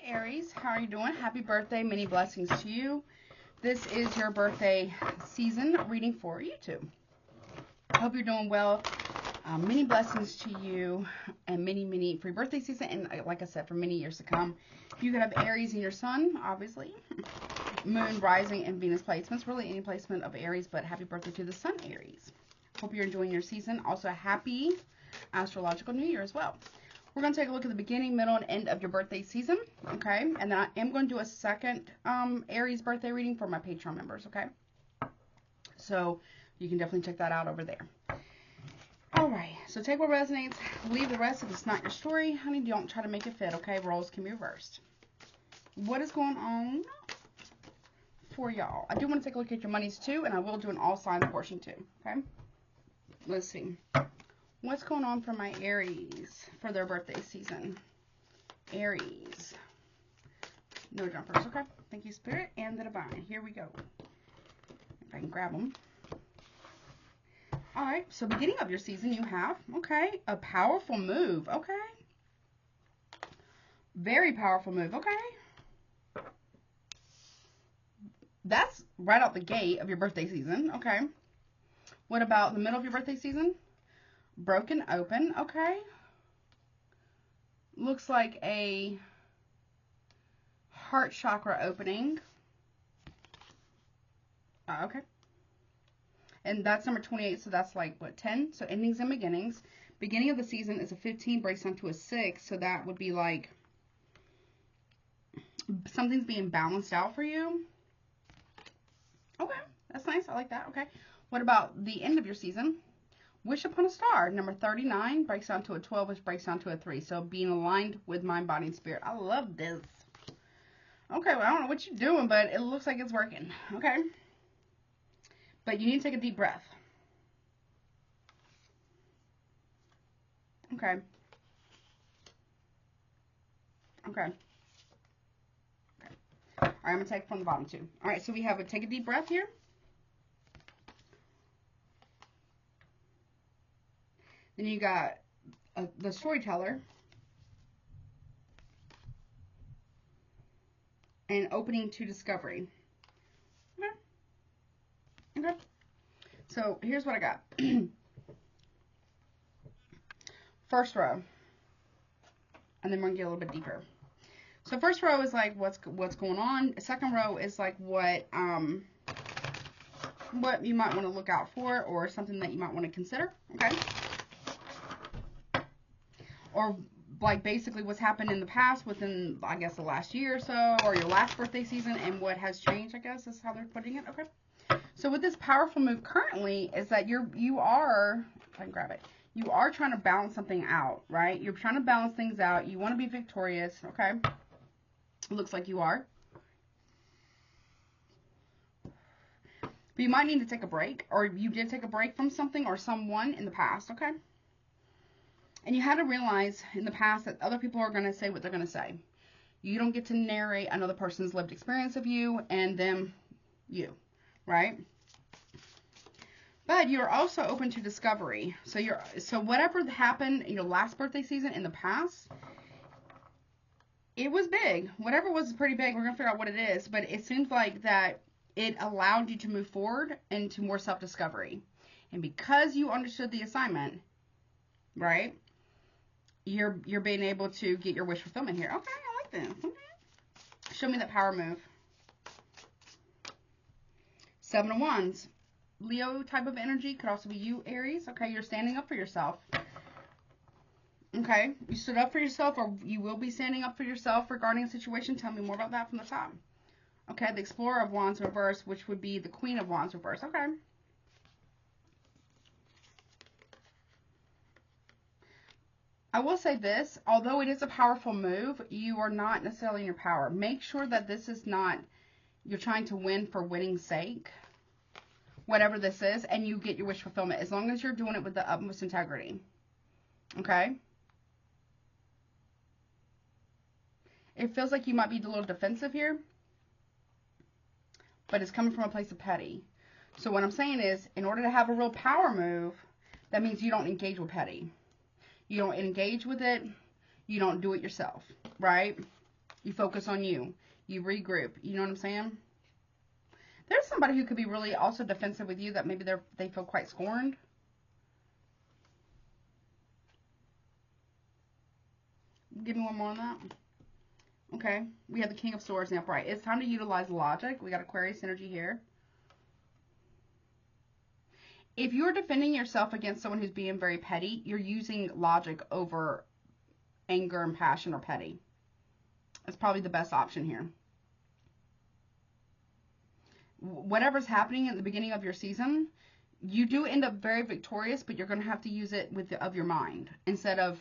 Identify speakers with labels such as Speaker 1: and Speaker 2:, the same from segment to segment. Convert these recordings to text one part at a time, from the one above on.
Speaker 1: Aries, how are you doing? Happy birthday, many blessings to you. This is your birthday season reading for YouTube. I hope you're doing well. Many blessings to you and many for your birthday season, and like I said, for many years to come. You could have Aries in your sun, obviously. Moon, rising, and Venus placements. Really any placement of Aries, but happy birthday to the sun, Aries. Hope you're enjoying your season. Also, happy astrological new year as well. We're going to take a look at the beginning, middle, and end of your birthday season, okay? And then I am going to do a second Aries birthday reading for my Patreon members, okay? So you can definitely check that out over there. All right, so take what resonates, leave the rest. If it's not your story, honey, don't try to make it fit, okay? Roles can be reversed. What is going on for y'all? I do want to take a look at your monies too, and I will do an all signs portion too, okay? Let's see. What's going on for my Aries for their birthday season? Aries. No jumpers. Okay. Thank you, Spirit and the Divine. Here we go. If I can grab them. All right. So beginning of your season, you have, okay, a powerful move. Okay. Very powerful move. Okay. That's right out the gate of your birthday season. Okay. What about the middle of your birthday season? Broken open, okay. Looks like a heart chakra opening. Okay. And that's number 28, so that's like, what, 10? So endings and beginnings. Beginning of the season is a 15, breaks down to a 6, so that would be like something's being balanced out for you. Okay, that's nice. I like that. Okay. What about the end of your season? Wish upon a star, number 39, breaks down to a 12, which breaks down to a 3. So being aligned with mind, body, and spirit. I love this. Okay, well, I don't know what you're doing, but it looks like it's working. Okay. But you need to take a deep breath. Okay. Okay. Okay. All right, I'm going to take from the bottom too. All right, so we have a take a deep breath here. Then you got the storyteller and opening to discovery. Okay. Okay. So here's what I got. First row, and then we're gonna get a little bit deeper. So first row is like what's going on. Second row is like what you might want to look out for, or something that you might want to consider. Okay. Or like basically what's happened in the past within, I guess, the last year or so, or your last birthday season, and what has changed, I guess, is how they're putting it. Okay. So with this powerful move currently is that you are, if I can grab it, you are trying to balance something out, right? You're trying to balance things out. You want to be victorious, okay? Looks like you are. But you might need to take a break, or you did take a break from something or someone in the past, okay? And you had to realize in the past that other people are going to say what they're going to say. You don't get to narrate another person's lived experience of you and them, you, right? But you're also open to discovery. So whatever happened in your last birthday season in the past, it was big. Whatever was pretty big. We're going to figure out what it is. But it seems like that it allowed you to move forward into more self-discovery. And because you understood the assignment, right? You're being able to get your wish fulfillment here. Okay, I like this. Okay. Show me that power move. 7 of Wands. Leo type of energy. Could also be you, Aries. Okay, you're standing up for yourself. Okay, you stood up for yourself, or you will be standing up for yourself regarding a situation. Tell me more about that from the top. Okay, the Explorer of Wands reverse, which would be the Queen of Wands reverse. Okay. I will say this, although it is a powerful move, you are not necessarily in your power. Make sure that this is not, you're trying to win for winning's sake, whatever this is, and you get your wish fulfillment, as long as you're doing it with the utmost integrity. Okay? It feels like you might be a little defensive here, but it's coming from a place of petty. So what I'm saying is, in order to have a real power move, that means you don't engage with petty. You don't engage with it. You don't do it yourself, right? You focus on you. You regroup. You know what I'm saying? There's somebody who could be really also defensive with you that maybe they feel quite scorned. Give me one more on that. Okay. We have the King of Swords in the upright. It's time to utilize logic. We got Aquarius energy here. If you're defending yourself against someone who's being very petty, you're using logic over anger and passion or petty. That's probably the best option here. Whatever's happening at the beginning of your season, you do end up very victorious, but you're going to have to use it of your mind instead of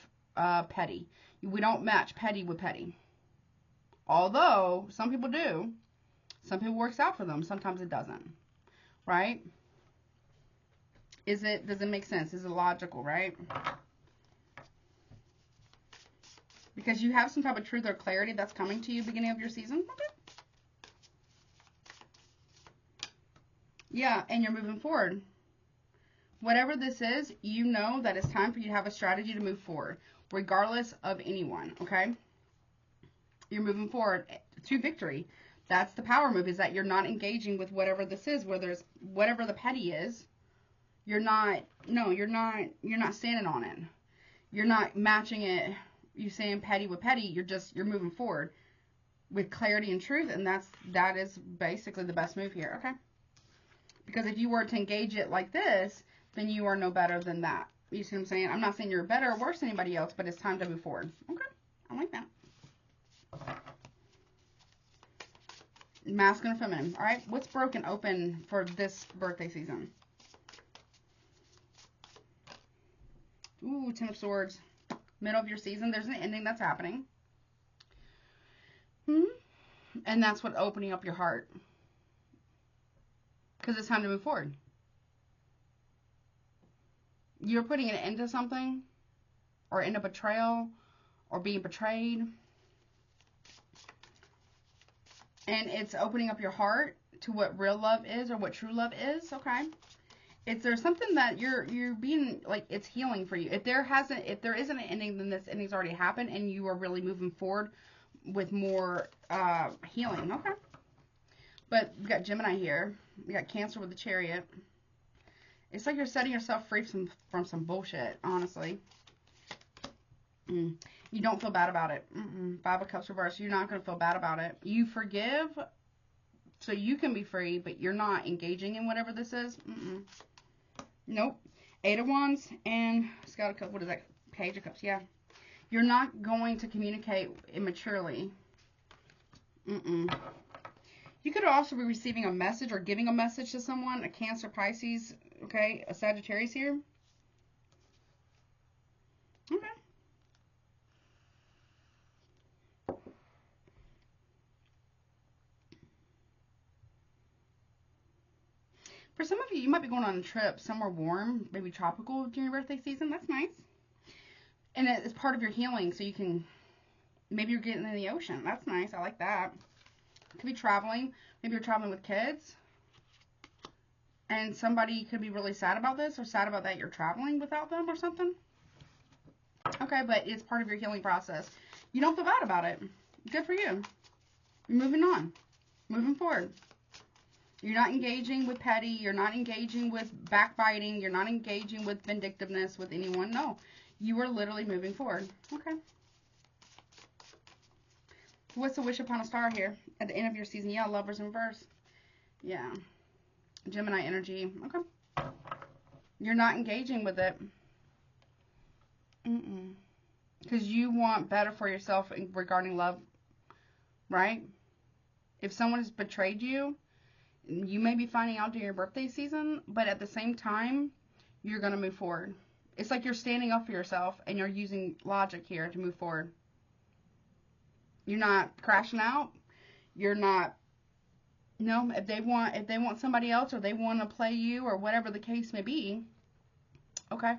Speaker 1: petty. We don't match petty with petty. Although, some people do. Some people works out for them. Sometimes it doesn't. Right? Does it make sense? Is it logical, right? Because you have some type of truth or clarity that's coming to you beginning of your season. Okay. Yeah, and you're moving forward. Whatever this is, you know that it's time for you to have a strategy to move forward, regardless of anyone, okay? You're moving forward to victory. That's the power move, is that you're not engaging with whatever this is, whether it's whatever the petty is. You're not standing on it. You're not matching it. You saying petty with petty. You're moving forward with clarity and truth, and that is basically the best move here, okay? Because if you were to engage it like this, then you are no better than that. You see what I'm saying? I'm not saying you're better or worse than anybody else, but it's time to move forward. Okay, I like that. Masculine and feminine. All right, what's broken open for this birthday season? Ooh, Ten of Swords. Middle of your season, there's an ending that's happening. And that's what opening up your heart. Because it's time to move forward. You're putting an end to something, or end a betrayal, or being betrayed. And it's opening up your heart to what real love is, or what true love is, okay? If there's something that you're being, like, it's healing for you. If there isn't an ending, then this ending's already happened, and you are really moving forward with more healing, okay? But we got Gemini here. We got Cancer with the Chariot. It's like you're setting yourself free from some bullshit, honestly. You don't feel bad about it. Five of Cups reversed. You're not going to feel bad about it. You forgive so you can be free, but you're not engaging in whatever this is. Nope. Eight of Wands and Scout of Cups. What is that? Page of Cups. Yeah. You're not going to communicate immaturely. You could also be receiving a message or giving a message to someone. A Cancer, Pisces. Okay. A Sagittarius here. Okay. For some of you, you might be going on a trip somewhere warm, maybe tropical during your birthday season. That's nice. And it's part of your healing, so you can, maybe you're getting in the ocean. That's nice. I like that. Could be traveling. Maybe you're traveling with kids. And somebody could be really sad about this, or sad about that you're traveling without them or something. Okay, but it's part of your healing process. You don't feel bad about it. Good for you. You're moving on. Moving forward. You're not engaging with petty. You're not engaging with backbiting. You're not engaging with vindictiveness with anyone. No. You are literally moving forward. Okay. What's the wish upon a star here at the end of your season? Yeah, Lovers in reverse. Yeah. Gemini energy. Okay. You're not engaging with it. Because you want better for yourself regarding love. Right? If someone has betrayed you, you may be finding out during your birthday season, but at the same time, you're going to move forward. It's like you're standing up for yourself, and you're using logic here to move forward. You're not crashing out. You're not, no, if they want somebody else, or they want to play you, or whatever the case may be, okay.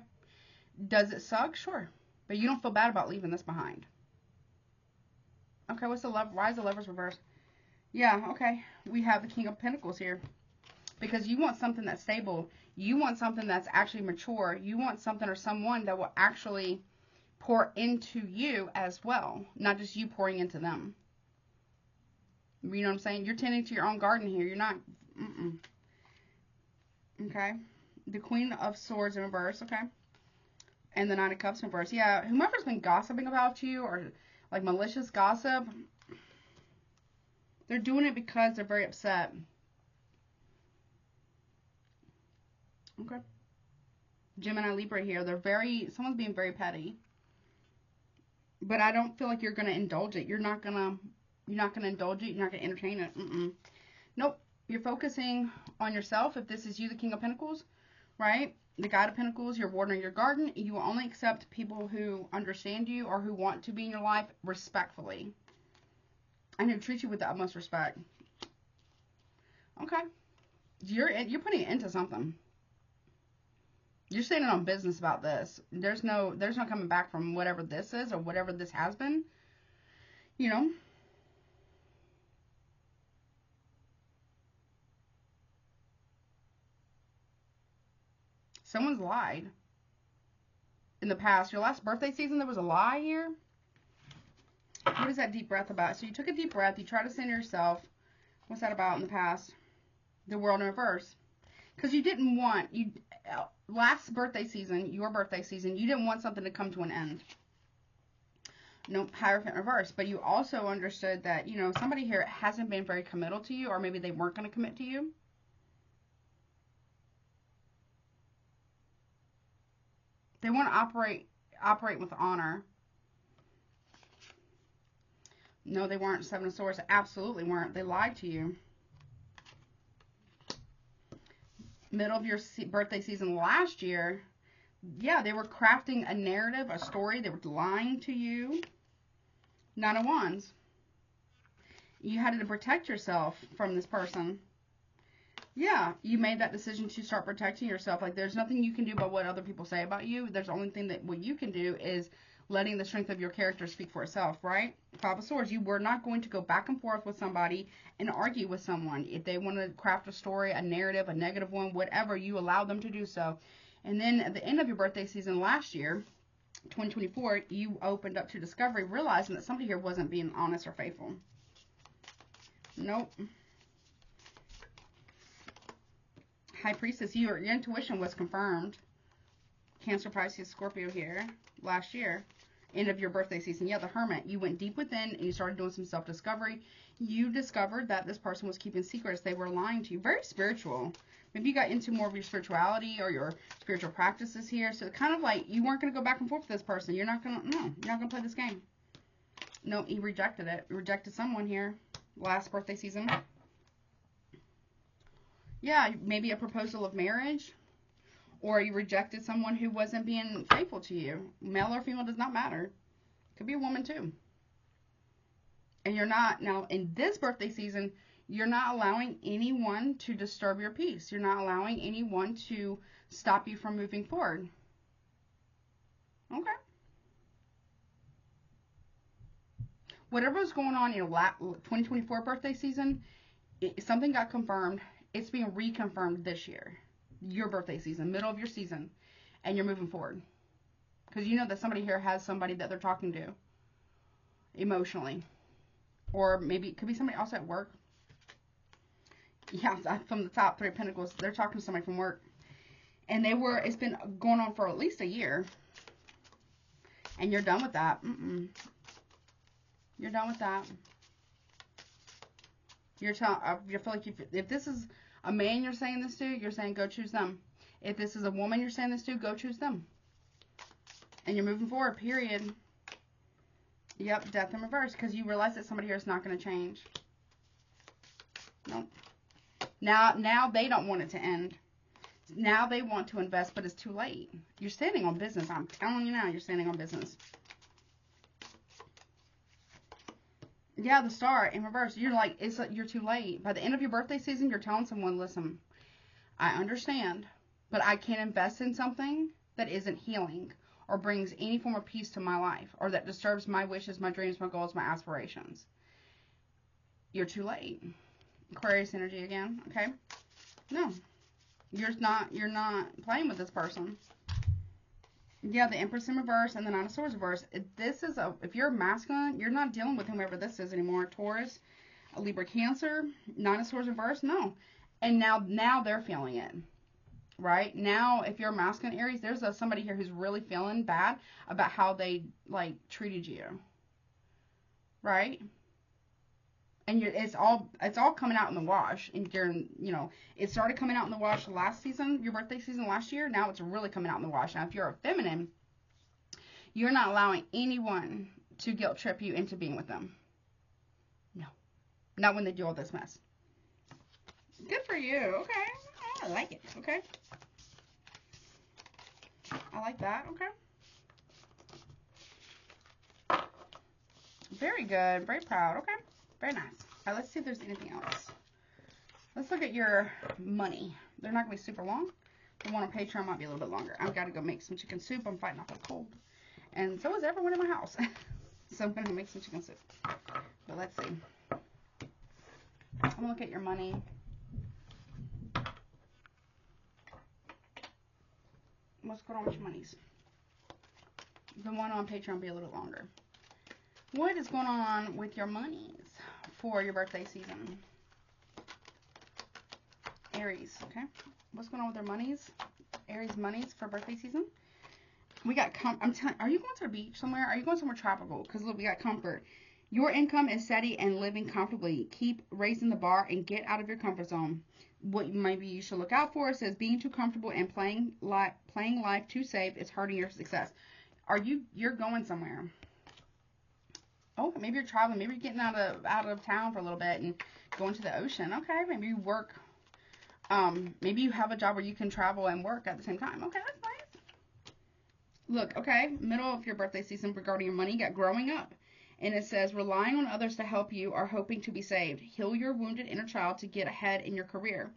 Speaker 1: Does it suck? Sure. But you don't feel bad about leaving this behind. Okay, what's the love? Why is the Lovers reversed? Yeah, okay. We have the King of Pentacles here. Because you want something that's stable. You want something that's actually mature. You want something or someone that will actually pour into you as well. Not just you pouring into them. You know what I'm saying? You're tending to your own garden here. You're not, okay? The Queen of Swords in reverse, okay? And the Knight of Cups in reverse. Yeah, whomever's been gossiping about you or like malicious gossip, they're doing it because they're very upset. Okay. Gemini, Libra here. Someone's being very petty. But I don't feel like you're going to indulge it. You're not going to indulge it. You're not going to entertain it. Nope. You're focusing on yourself. If this is you, the King of Pentacles, right? The God of Pentacles, you're watering your garden. You will only accept people who understand you or who want to be in your life respectfully. And who treat you with the utmost respect. Okay. You're putting it into something. You're standing on business about this. There's no coming back from whatever this is or whatever this has been. You know? Someone's lied in the past. Your last birthday season, there was a lie here. What is that deep breath about? So you took a deep breath. You tried to center yourself. What's that about in the past? The world in reverse. Because you didn't want, last birthday season, your birthday season, you didn't want something to come to an end. Nope, Hierophant reverse. But you also understood that, you know, somebody here hasn't been very committal to you, or maybe they weren't going to commit to you. They want to operate with honor. No, they weren't. Seven of Swords absolutely weren't. They lied to you. Middle of your birthday season last year, yeah, they were crafting a narrative, a story. They were lying to you. Nine of Wands. You had to protect yourself from this person. Yeah, you made that decision to start protecting yourself. Like, there's nothing you can do about what other people say about you. There's the only thing that what you can do is letting the strength of your character speak for itself, right? Five of Swords. You were not going to go back and forth with somebody and argue with someone. If they want to craft a story, a narrative, a negative one, whatever, you allow them to do so. And then at the end of your birthday season last year, 2024, you opened up to discovery, realizing that somebody here wasn't being honest or faithful. Nope. High Priestess, your intuition was confirmed. Cancer, Pisces, Scorpio here last year. End of your birthday season. Yeah, the Hermit. You went deep within and you started doing some self-discovery. You discovered that this person was keeping secrets. They were lying to you. Very spiritual. Maybe you got into more of your spirituality or your spiritual practices here. So kind of like you weren't going to go back and forth with this person. You're not going to play this game. No, he rejected it. He rejected someone here last birthday season. Yeah, maybe a proposal of marriage. Or you rejected someone who wasn't being faithful to you. Male or female does not matter. Could be a woman too. And you're not, now in this birthday season, you're not allowing anyone to disturb your peace. You're not allowing anyone to stop you from moving forward. Okay. Whatever's going on in your 2024 birthday season, something got confirmed. It's being reconfirmed this year. Your birthday season, middle of your season, and you're moving forward. Because you know that somebody here has somebody that they're talking to emotionally. Or maybe it could be somebody else at work. Yeah, from the top three of Pentacles, they're talking to somebody from work. And it's been going on for at least a year. And you're done with that. You're done with that. You feel like if this is a man you're saying this to, you're saying go choose them. If this is a woman you're saying this to, go choose them. And you're moving forward, period. Yep, Death in reverse, because you realize that somebody here is not going to change. Nope. Now they don't want it to end. Now they want to invest, but it's too late. You're standing on business. I'm telling you now, you're standing on business. Yeah, the Star in reverse. You're like, you're too late. By the end of your birthday season, you're telling someone, listen, I understand, but I can't invest in something that isn't healing or brings any form of peace to my life or that disturbs my wishes, my dreams, my goals, my aspirations. You're too late. Aquarius energy again, okay? No. You're not playing with this person. Yeah, the Empress in reverse and the Nine of Swords reverse. If you're masculine, you're not dealing with whomever this is anymore. Taurus, A Libra, Cancer, Nine of Swords reverse, no. And now they're feeling it, right? Now, if you're a masculine Aries, there's somebody here who's really feeling bad about how they, like, treated you, right? And it's all coming out in the wash. And during, it started coming out in the wash last season, your birthday season last year. Now it's really coming out in the wash. Now, if you're a feminine, you're not allowing anyone to guilt trip you into being with them. No. Not when they do all this mess. Good for you. Okay. I like it. Okay. I like that. Okay. Very good. Very proud. Okay. Very nice. All right, let's see if there's anything else. Let's look at your money. They're not going to be super long. The one on Patreon might be a little bit longer. I've got to go make some chicken soup. I'm fighting off a cold. And so is everyone in my house. So I'm going to make some chicken soup. But let's see. I'm going to look at your money. What's going on with your monies? The one on Patreon will be a little longer. What is going on with your monies for your birthday season? Aries, okay? What's going on with their monies? Aries monies for birthday season? We got, I'm telling, are you going to the beach somewhere? Are you going somewhere tropical? Because look, we got comfort. Your income is steady and living comfortably. Keep raising the bar and get out of your comfort zone. What maybe you should look out for, it says being too comfortable and playing life too safe is hurting your success. You're going somewhere. Oh, maybe you're traveling. Maybe you're getting out of town for a little bit and going to the ocean. Okay, maybe you work. Maybe you have a job where you can travel and work at the same time. Okay, that's nice. Look, okay, middle of your birthday season regarding your money, you got growing up. And it says, relying on others to help you or hoping to be saved. Heal your wounded inner child to get ahead in your career.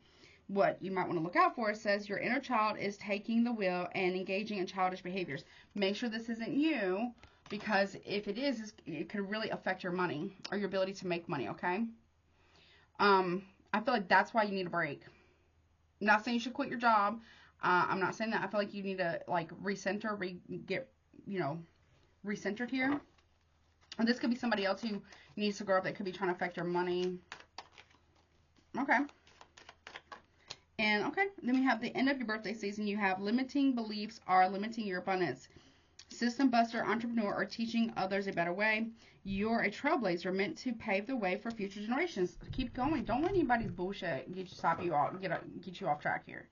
Speaker 1: What you might want to look out for, it says your inner child is taking the wheel and engaging in childish behaviors. Make sure this isn't you, because if it is, it could really affect your money or your ability to make money, okay? I feel like that's why you need a break. I'm not saying you should quit your job. I'm not saying that. I feel like you need to, like, recenter, get recentered here. And this could be somebody else who needs to grow up that could be trying to affect your money. Okay. And, okay, then we have the end of your birthday season. You have limiting beliefs are limiting your abundance. System buster, entrepreneur, or teaching others a better way. You're a trailblazer meant to pave the way for future generations. Keep going. Don't let anybody's bullshit get you off track here.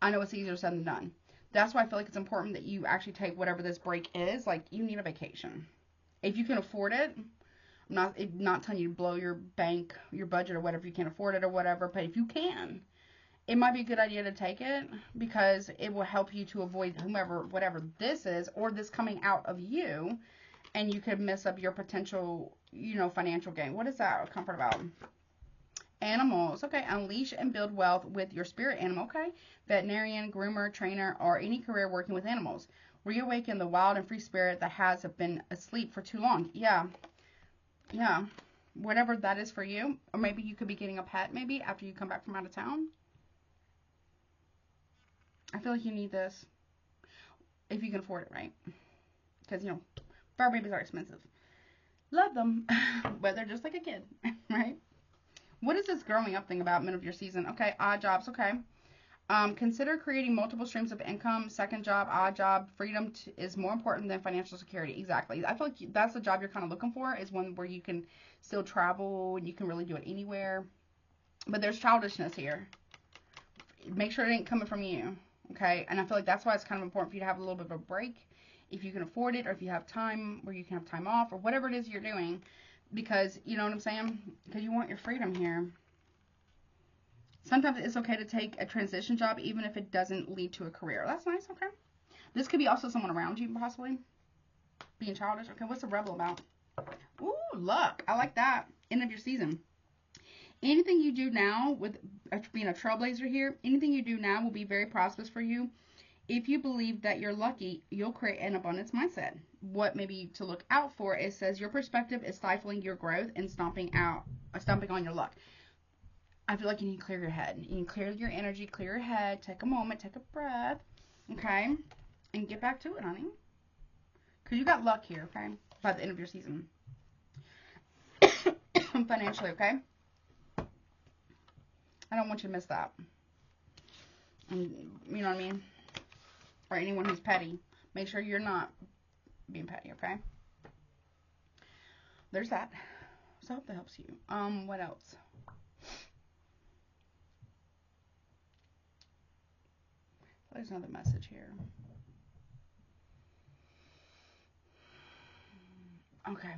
Speaker 1: I know it's easier said than done. That's why I feel like it's important that you actually take whatever this break is. Like, you need a vacation. If you can afford it, I'm not telling you to blow your budget or whatever, you can't afford it or whatever, but if you can, it might be a good idea to take it because it will help you to avoid whatever this is, or this coming out of you, and you could mess up your potential, financial gain. What is that comfort about? Animals, okay. Unleash and build wealth with your spirit animal, okay. Veterinarian, groomer, trainer, or any career working with animals. Reawaken the wild and free spirit that has been asleep for too long. Yeah. Whatever that is for you. Or maybe you could be getting a pet maybe after you come back from out of town. I feel like you need this. If you can afford it, right? Because, fur babies are expensive. Love them. But they're just like a kid, right? What is this growing up thing about middle of your season? Okay, odd jobs, okay. Consider creating multiple streams of income. Second job, odd job. Freedom is more important than financial security. Exactly. I feel like that's the job you're kind of looking for, is one where you can still travel and you can really do it anywhere. But there's childishness here. Make sure it ain't coming from you. Okay? And I feel like that's why it's kind of important for you to have a little bit of a break if you can afford it, or if you have time where you can have time off, or whatever it is you're doing. Because, you know what I'm saying? Because you want your freedom here. Sometimes it's okay to take a transition job even if it doesn't lead to a career. That's nice, okay. This could be also someone around you, possibly. Being childish. Okay, what's the rebel about? Ooh, luck. I like that. End of your season. Anything you do now, with being a trailblazer here, anything you do now will be very prosperous for you. If you believe that you're lucky, you'll create an abundance mindset. What maybe to look out for, it says your perspective is stifling your growth and stomping on your luck. I feel like you need to clear your head. You need to clear your energy, clear your head, take a moment, take a breath, okay? And get back to it, honey. Because you got luck here, okay? By the end of your season. Financially, okay? I don't want you to miss that. And, you know what I mean? Or anyone who's petty. Make sure you're not being petty, okay? There's that. So I hope that helps you. What else? There's another message here. Okay.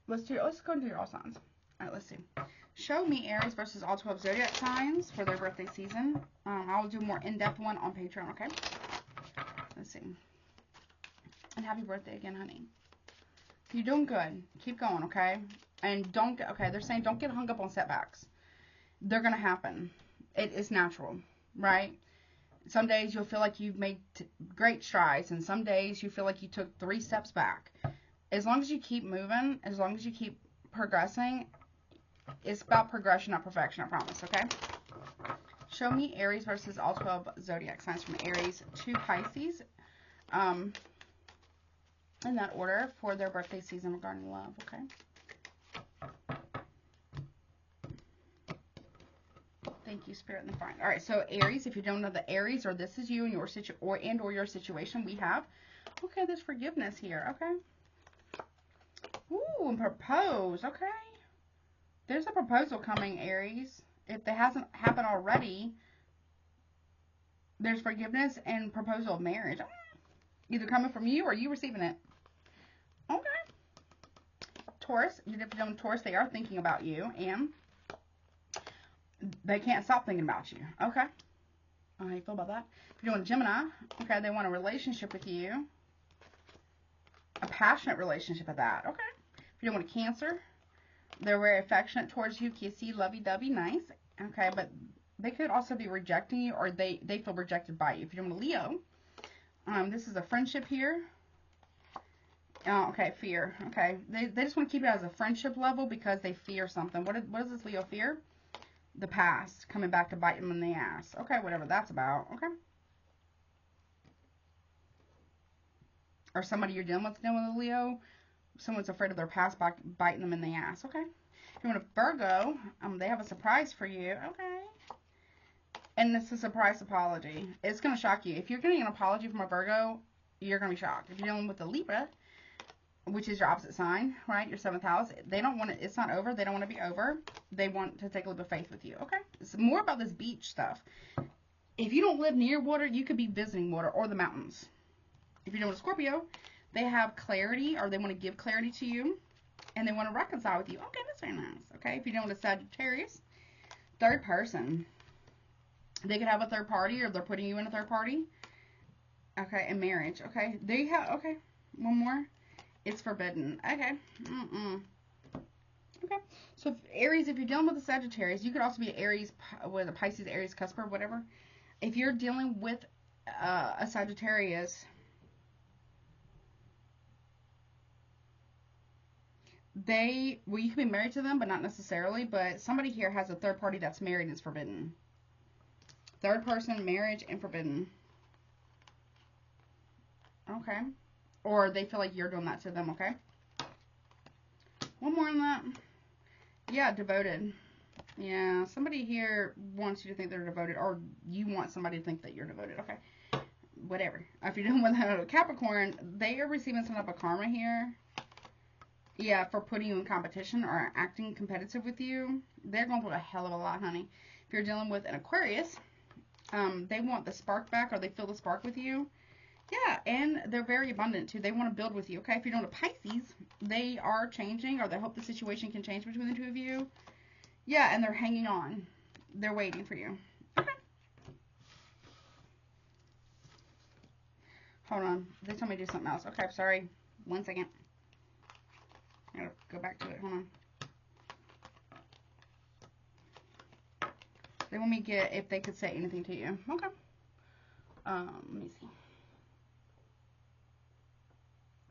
Speaker 1: Let's go into your all signs. All right, let's see. Show me Aries versus all 12 zodiac signs for their birthday season. I'll do a more in-depth one on Patreon, okay? Let's see. And happy birthday again, honey. You're doing good. Keep going, okay? And don't get, okay, they're saying don't get hung up on setbacks. They're going to happen. It is natural, right? Some days you'll feel like you've made great strides, and some days you feel like you took 3 steps back. As long as you keep moving, as long as you keep progressing, it's about progression, not perfection, I promise, okay? Show me Aries versus all 12 zodiac signs from Aries to Pisces. In that order for their birthday season regarding love, okay? Thank you, Spirit and the Fine. All right, so Aries, if you don't know the Aries, or this is you and your your situation, we have, okay, there's forgiveness here, okay? Ooh, and propose, okay? There's a proposal coming, Aries. If that hasn't happened already, there's forgiveness and proposal of marriage. Either coming from you or you receiving it. Okay. Taurus, if you're doing Taurus, they are thinking about you, and they can't stop thinking about you. Okay. How do you feel about that? If you're doing Gemini, okay, they want a relationship with you. A passionate relationship at that. Okay. If you're doing a Cancer, they're very affectionate towards you, kissy, lovey-dovey, nice. Okay, but they could also be rejecting you, or they feel rejected by you. If you're doing a Leo, this is a friendship here. Okay, fear. Okay, they just want to keep it as a friendship level because they fear something. What does this Leo fear? The past coming back to bite them in the ass. Okay, whatever that's about. Okay. Or somebody you're dealing with a Leo. Someone's afraid of their past biting them in the ass. Okay. If you want a Virgo, they have a surprise for you. Okay. And it's a surprise apology. It's going to shock you. If you're getting an apology from a Virgo, you're going to be shocked. If you're dealing with a Libra, which is your opposite sign, right? Your 7th house. They don't want it. It's not over. They don't want to be over. They want to take a leap of faith with you. Okay. It's more about this beach stuff. If you don't live near water, you could be visiting water or the mountains. If you're doing a Scorpio, they have clarity, or they want to give clarity to you, and they want to reconcile with you. Okay, that's very nice. Okay. If you're doing a Sagittarius, third person, they could have a third party, or they're putting you in a third party. Okay. And marriage. Okay. There you have. Okay. One more. It's forbidden. Okay. Okay. So if Aries, if you're dealing with a Sagittarius, you could also be Aries with a Pisces, Aries, cusper, whatever. If you're dealing with a Sagittarius, you can be married to them, but not necessarily. But somebody here has a third party that's married and it's forbidden. Third person, marriage, and forbidden. Okay. Or they feel like you're doing that to them, okay? One more on that. Yeah, devoted. Yeah, somebody here wants you to think they're devoted, or you want somebody to think that you're devoted, okay? Whatever. If you're dealing with a Capricorn, they are receiving some type of karma here. Yeah, for putting you in competition or acting competitive with you. They're going through a hell of a lot, honey. If you're dealing with an Aquarius, they want the spark back, or they feel the spark with you. Yeah, and they're very abundant, too. They want to build with you, okay? If you're doing a Pisces, they are changing, or they hope the situation can change between the two of you. Yeah, and they're hanging on. They're waiting for you. Okay. Hold on. They told me to do something else. Okay, sorry. 1 second. I gotta go back to it. Hold on. They want me to get if they could say anything to you. Okay. Let me see.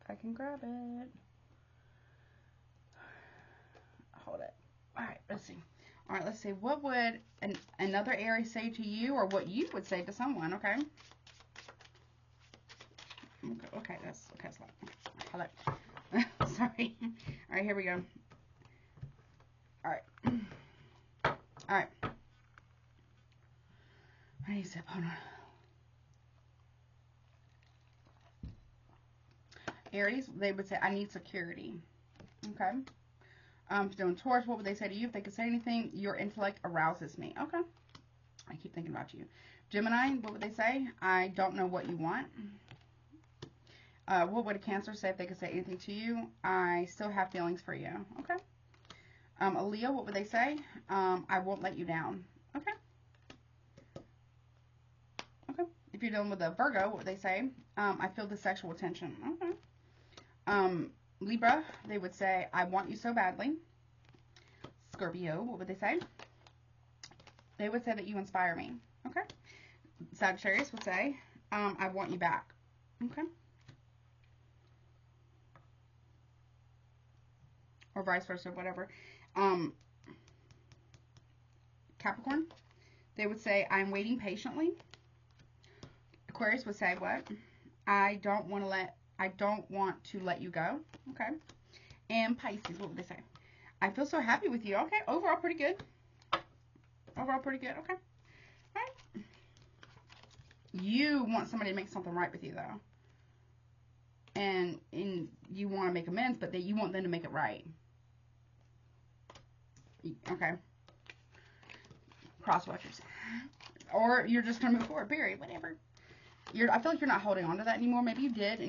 Speaker 1: If I can grab it. Hold it. Alright, let's see. Alright, let's see. What would another Aries say to you, or what you would say to someone, okay? Okay, that's hold it. Sorry. Alright, here we go. Alright. Alright. me sip. Hold on. Aries, they would say, I need security. Okay. Doing Taurus, what would they say to you? If they could say anything, your intellect arouses me. Okay. I keep thinking about you. Gemini, what would they say? I don't know what you want. What would a Cancer say if they could say anything to you? I still have feelings for you. Okay. A Leo, what would they say? I won't let you down. Okay. Okay. If you're dealing with a Virgo, what would they say? I feel the sexual tension. Okay. Libra, they would say, I want you so badly. Scorpio, what would they say? They would say that you inspire me. Okay. Sagittarius would say, I want you back. Okay. Or vice versa, whatever. Capricorn, they would say, I'm waiting patiently. Aquarius would say, what? I don't want to let you go. Okay. And Pisces, what would they say? I feel so happy with you. Okay. Overall, pretty good. Overall, pretty good. Okay. All right. You want somebody to make something right with you, though. And you want to make amends, but you want them to make it right. Okay. Cross watchers. Or you're just going to move forward, period. Whatever. I feel like you're not holding on to that anymore. Maybe you did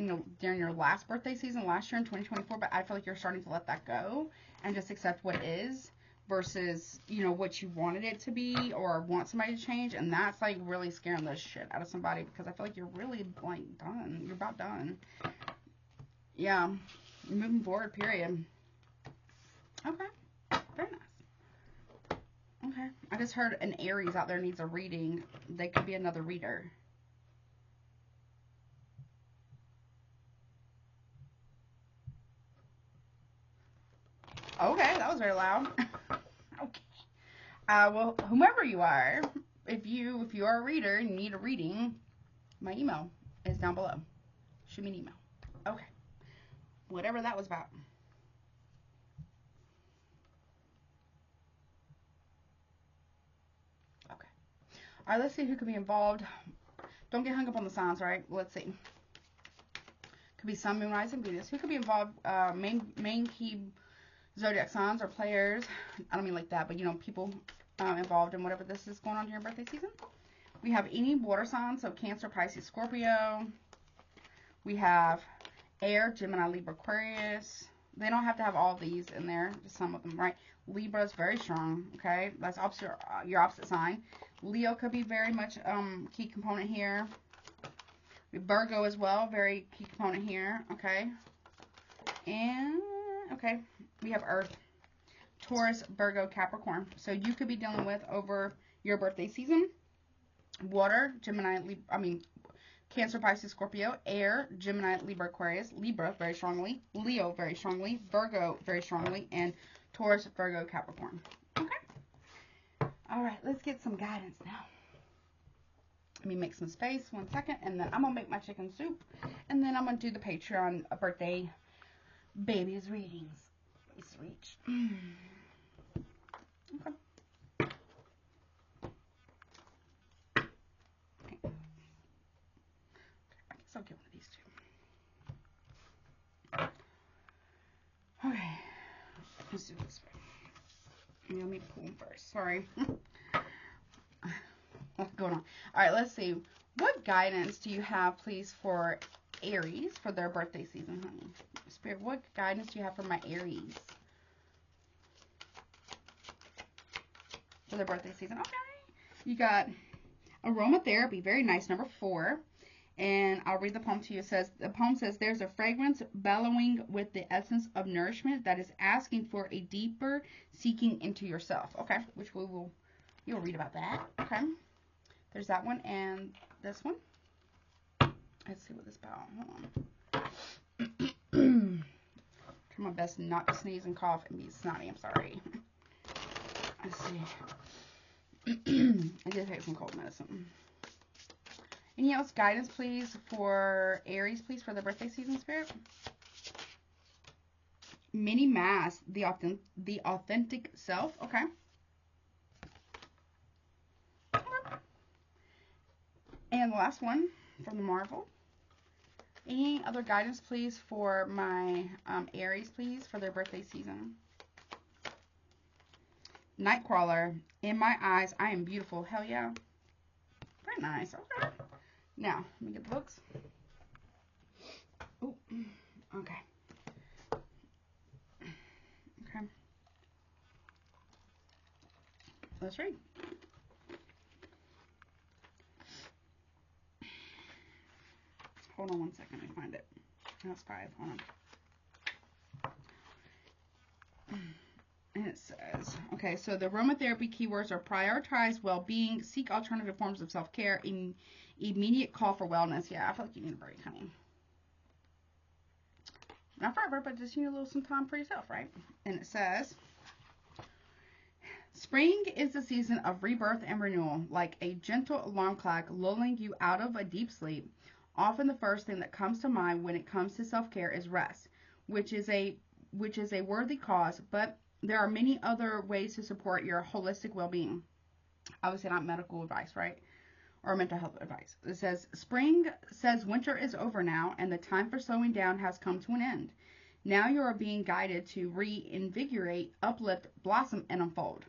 Speaker 1: during your last birthday season last year in 2024, but I feel like you're starting to let that go and just accept what is versus, what you wanted it to be or want somebody to change. And that's like really scaring the shit out of somebody because I feel like you're really like done. You're about done. Yeah. You're moving forward, period. Okay. Very nice. Okay. I just heard an Aries out there needs a reading. They could be another reader. Okay, that was very loud. Okay. Well, whomever you are, if you are a reader and you need a reading, my email is down below. Shoot me an email. Okay. Whatever that was about. Okay. All right, let's see who could be involved. Don't get hung up on the signs, right? Let's see. Could be Sun, Moon, Rising, Venus. Who could be involved? Main key zodiac signs or players. I don't mean like that, but people involved in whatever this is going on during your birthday season. We have any water signs, so Cancer, Pisces, Scorpio. We have air, Gemini, Libra, Aquarius. They don't have to have all these in there, just some of them, right? Libra is very strong, okay? That's opposite, your opposite sign. Leo could be very much key component here. Virgo as well, very key component here, okay? And, okay, we have Earth, Taurus, Virgo, Capricorn. So you could be dealing with, over your birthday season, water, Gemini, Cancer, Pisces, Scorpio, air, Gemini, Libra, Aquarius, Libra very strongly, Leo very strongly, Virgo very strongly, and Taurus, Virgo, Capricorn. Okay. All right, let's get some guidance now. Let me make some space, 1 second, and then I'm going to make my chicken soup, and then I'm going to do the Patreon birthday babies readings. Please reach. Okay. I guess I'll get one of these two. Okay. Let's do this one. Let me pull them first. Sorry. What's going on? All right, let's see. What guidance do you have, please, for Aries for their birthday season, honey? Spirit, what guidance do you have for my Aries for their birthday season? Okay. You got aromatherapy. Very nice. Number 4. And I'll read the poem to you. The poem says, there's a fragrance bellowing with the essence of nourishment that is asking for a deeper seeking into yourself. Okay. Which you'll read about that. Okay. There's that one and this one. Let's see what this is about. Hold on. Try my best not to sneeze and cough and be snotty. I'm sorry. Let's see. I did take some cold medicine. Any else guidance, please, for Aries, please, for the birthday season, Spirit? Mini Mass, the authentic self. Okay. And the last one from the Marvel. Any other guidance, please, for my Aries, please, for their birthday season? Nightcrawler. In my eyes, I am beautiful. Hell yeah. Very nice. Okay. Now, let me get the books. Oh, okay. Okay. Let's read. Hold on one second. Let me find it. That's 5. Hold on. And it says, okay, so the aromatherapy keywords are prioritize well-being, seek alternative forms of self-care, immediate call for wellness. Yeah, I feel like you need a break, honey. Not forever, but just you need a little some time for yourself, right? And it says, spring is the season of rebirth and renewal, like a gentle alarm clock lulling you out of a deep sleep. Often the first thing that comes to mind when it comes to self-care is rest, which is a worthy cause, but there are many other ways to support your holistic well-being. Obviously not medical advice, right? Or mental health advice. It says, spring says winter is over now, and the time for slowing down has come to an end. Now you are being guided to reinvigorate, uplift, blossom, and unfold.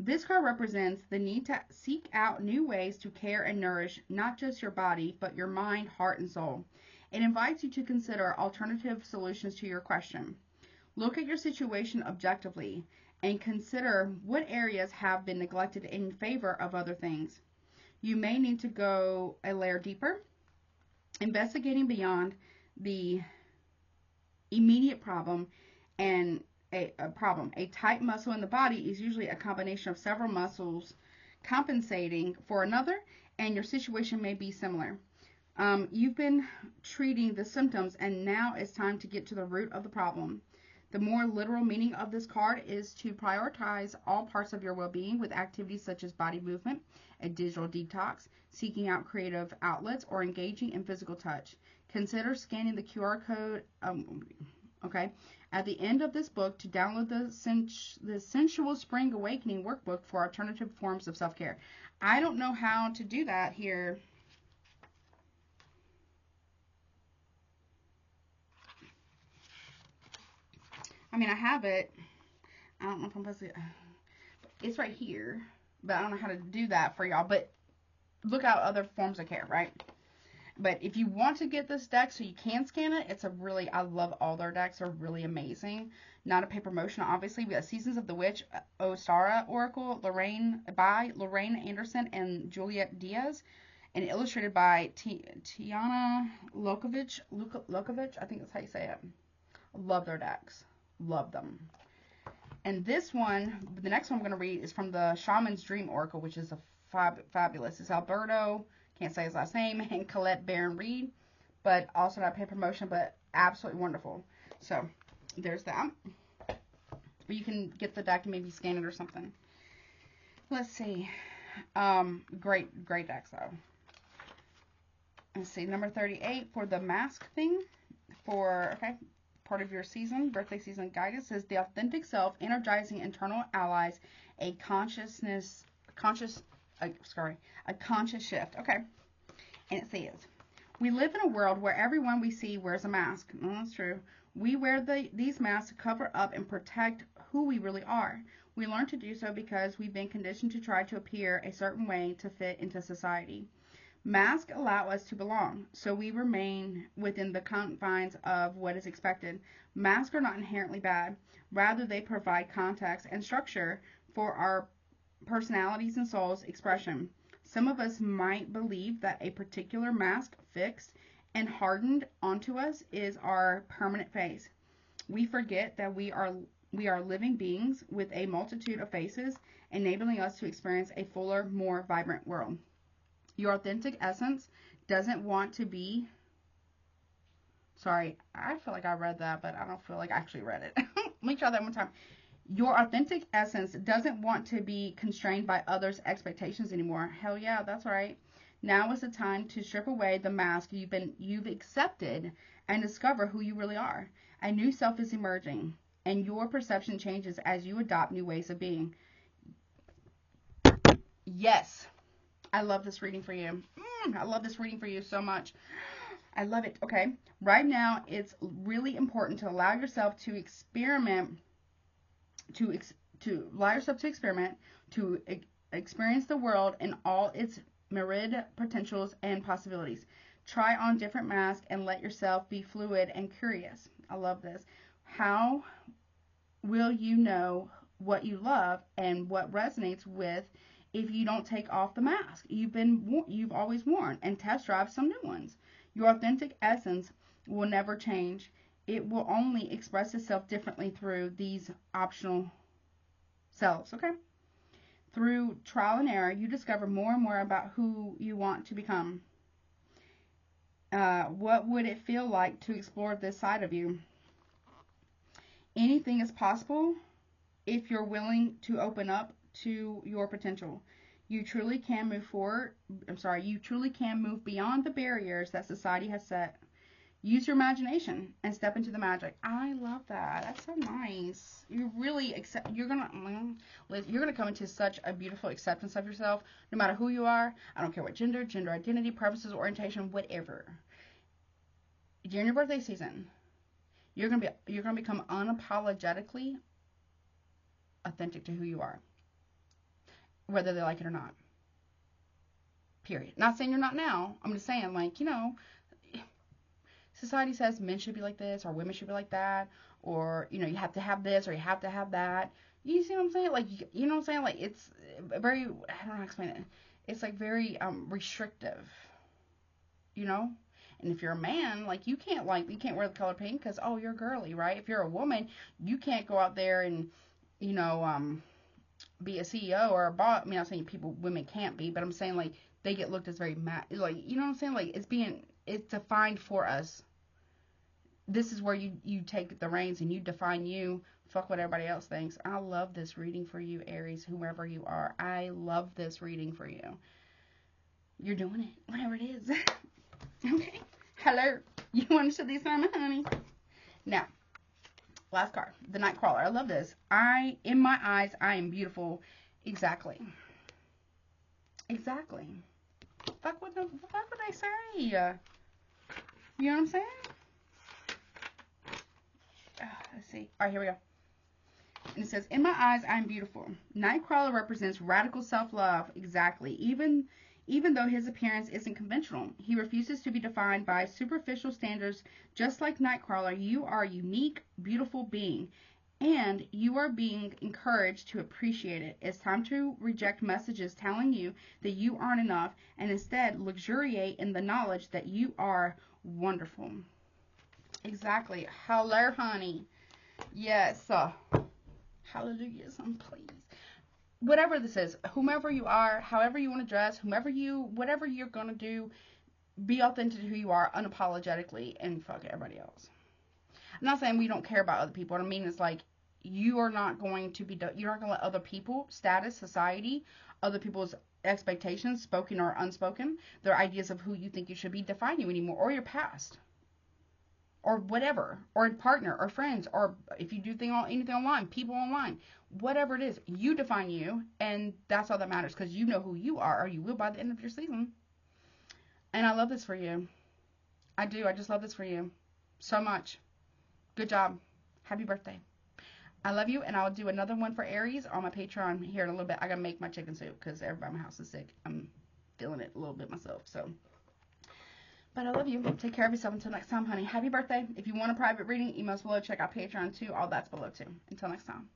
Speaker 1: This card represents the need to seek out new ways to care and nourish not just your body, but your mind, heart, and soul. It invites you to consider alternative solutions to your question. Look at your situation objectively and consider what areas have been neglected in favor of other things. You may need to go a layer deeper, investigating beyond the immediate problem. And a tight muscle in the body is usually a combination of several muscles compensating for another, and your situation may be similar. You've been treating the symptoms, and now it's time to get to the root of the problem. The more literal meaning of this card is to prioritize all parts of your well-being with activities such as body movement, a digital detox, seeking out creative outlets, or engaging in physical touch. Consider scanning the QR code at the end of this book to download the Sensual Spring Awakening workbook for alternative forms of self-care. I don't know how to do that here. I mean, I have it. I don't know if I'm supposed to. It's right here, but I don't know how to do that for y'all. But look out other forms of care, right? But if you want to get this deck so you can scan it, it's a really, I love all their decks. They're really amazing. Not a paper motion, obviously. We got Seasons of the Witch, Ostara Oracle, by Lorraine Anderson and Juliet Diaz, and illustrated by Tiana Lokovic. I think that's how you say it. Love their decks. Love them. And this one, the next one I'm going to read is from the Shaman's Dream Oracle, which is a fabulous. It's Alberto, can't say his last name, and Colette Barron Reed, but also not paid promotion, but absolutely wonderful. So there's that. Or you can get the deck and maybe scan it or something. Let's see. Great decks though. Let's see, number 38 for the mask thing for, part of your season, birthday season guidance says the authentic self, energizing internal allies, a conscious shift. Okay. And it says, we live in a world where everyone we see wears a mask. Well, that's true. We wear these masks to cover up and protect who we really are. We learn to do so because we've been conditioned to try to appear a certain way to fit into society. Masks allow us to belong, so we remain within the confines of what is expected. Masks are not inherently bad. Rather, they provide context and structure for our personalities and soul's expression. Some of us might believe that a particular mask fixed and hardened onto us is our permanent face. We forget that we are living beings with a multitude of faces, enabling us to experience a fuller, more vibrant world. Your authentic essence doesn't want to be... Sorry, I feel like I read that, but I don't feel like I actually read it. Let me try that one time. Your authentic essence doesn't want to be constrained by others' expectations anymore. Hell yeah, that's right. Now is the time to strip away the mask you've accepted and discover who you really are. A new self is emerging, and your perception changes as you adopt new ways of being. Yes. I love this reading for you. I love this reading for you so much. I love it. Okay. Right now, it's really important to allow yourself to experiment, to experience the world in all its myriad potentials and possibilities. Try on different masks and let yourself be fluid and curious. I love this. How will you know what you love and what resonates with if you don't take off the mask you've always worn and test drive some new ones? Your authentic essence will never change. It will only express itself differently through these optional selves, okay? Through trial and error, you discover more and more about who you want to become. What would it feel like to explore this side of you? Anything is possible if you're willing to open up to your potential. You truly can move forward. You truly can move beyond the barriers that society has set. Use your imagination and step into the magic. I love that. That's so nice. You really accept. You're gonna come into such a beautiful acceptance of yourself, no matter who you are. I don't care what gender identity, purposes, orientation, whatever. During your birthday season, you're gonna become unapologetically authentic to who you are, whether they like it or not. Period. Not saying you're not now. I'm just saying, like, society says men should be like this or women should be like that, or you have to have this or you have to have that. You see what I'm saying? Like, you know what I'm saying? Like, it's very, I don't know how to explain it. It's like very restrictive, And if you're a man, like, you can't wear the color pink because, oh, you're girly, right? If you're a woman, you can't go out there and be a CEO or a boss. I mean, I'm saying women can't be, but I'm saying, like, they get looked as very like, you know what I'm saying? Like, it's defined for us. This is where you take the reins and you define you. Fuck what everybody else thinks. I love this reading for you, Aries, whoever you are. I love this reading for you. You're doing it, whatever it is. Okay. Hello. You want to show these on, honey? Now, last card, the Nightcrawler. I love this. In my eyes, I am beautiful. Exactly. Fuck what they say. You know what I'm saying? Let's see. All right, here we go. And it says, in my eyes, I'm beautiful. Nightcrawler represents radical self-love. Exactly. Even though his appearance isn't conventional, he refuses to be defined by superficial standards. Just like Nightcrawler, you are a unique, beautiful being, and you are being encouraged to appreciate it. It's time to reject messages telling you that you aren't enough, and instead luxuriate in the knowledge that you are wonderful. Exactly. Hello, honey. Yes. Hallelujah. Please. Whatever this is, whomever you are, however you want to dress, whatever you're going to do, be authentic to who you are unapologetically and fuck everybody else. I'm not saying we don't care about other people. What I mean is, like, you're not going to let other people, status, society, other people's expectations, spoken or unspoken, their ideas of who you think you should be, define you anymore, or your past. Or whatever, or a partner, or friends, or if you do anything online, people online, whatever it is, you define you, and that's all that matters, because you know who you are, or you will by the end of your season. And I love this for you. I do. I just love this for you so much. Good job. Happy birthday. I love you, and I'll do another one for Aries on my Patreon here in a little bit. I gotta make my chicken soup because everybody in my house is sick. I'm feeling it a little bit myself, so. But I love you. Take care of yourself until next time, honey. Happy birthday. If you want a private reading, emails below. Check out Patreon too. All that's below too. Until next time.